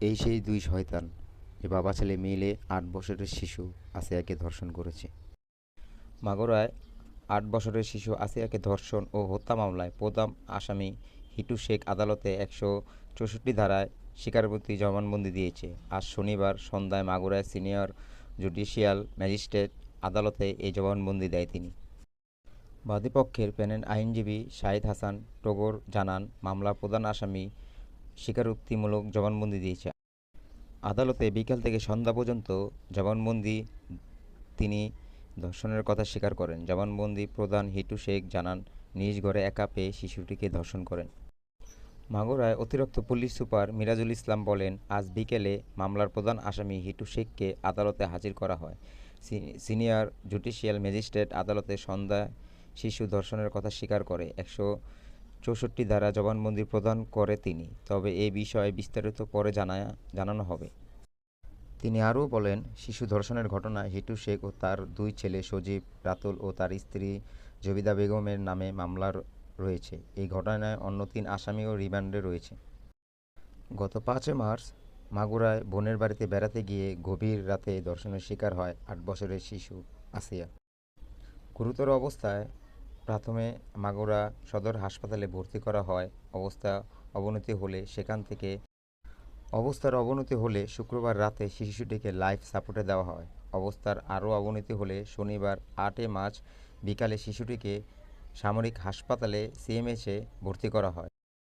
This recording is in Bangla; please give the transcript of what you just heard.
এই সেই দুই শয়তান যে বাবা ছেলে মিলে ৮ বছরের শিশু আসিয়াকে ধর্ষণ করেছে। মাগুরায় ৮ বছরের শিশু আসিয়াকে ধর্ষণ ও হত্যা মামলায় প্রধান আসামি হিটু শেখ আদালতে ১৬৪ ধারায় স্বীকারোক্তি জবানবন্দি দিয়েছে। আজ শনিবার সন্ধ্যায় মাগুরায় সিনিয়র জুডিশিয়াল ম্যাজিস্ট্রেট আদালতে এই জবানবন্দি দেয় তিনি। বাদীপক্ষের প্যানেল আইনজীবী শাহিদ হাসান টগর জানান, মামলার প্রধান আসামি স্বীকারোক্তিমূলক জবানবন্দি দিয়েছে। আদালতে বিকেল থেকে সন্ধ্যা পর্যন্ত জবানবন্দি তিনি ধর্ষণের কথা স্বীকার করেন। জবানবন্দি প্রধান হিটু শেখ জানান, নিজ ঘরে একা পেয়ে শিশুটিকে ধর্ষণ করেন। মাগুরায় অতিরিক্ত পুলিশ সুপার মিরাজুল ইসলাম বলেন, আজ বিকেলে মামলার প্রধান আসামি হিটু শেখকে আদালতে হাজির করা হয়। সিনিয়র জুডিশিয়াল ম্যাজিস্ট্রেট আদালতে সন্ধ্যায় শিশু ধর্ষণের কথা স্বীকার করে ১৬৪ ধারা জবানবন্দি প্রদান করে তিনি। তবে এ বিষয়ে বিস্তারিত পরে জানানো হবে। তিনি আরও বলেন, শিশু ধর্ষণের ঘটনায় হিটু শেখ ও তার দুই ছেলে সজীব, রাতুল ও তার স্ত্রী জবিদা বেগমের নামে মামলা রয়েছে। এই ঘটনায় অন্য ৩ আসামিও রিমান্ডে রয়েছে। গত ৫ মার্চ মাগুরায় বোনের বাড়িতে বেড়াতে গিয়ে গভীর রাতে ধর্ষণের শিকার হয় ৮ বছরের শিশু আসিয়া। গুরুতর অবস্থায় প্রথমে মাগুরা সদর হাসপাতালে ভর্তি করা হয়। অবস্থার অবনতি হলে শুক্রবার রাতে শিশুটিকে লাইফ সাপোর্টে দেওয়া হয়। অবস্থার আরও অবনতি হলে শনিবার ৮ মার্চ বিকালে শিশুটিকে সামরিক হাসপাতালে সিএমএইচে ভর্তি করা হয়।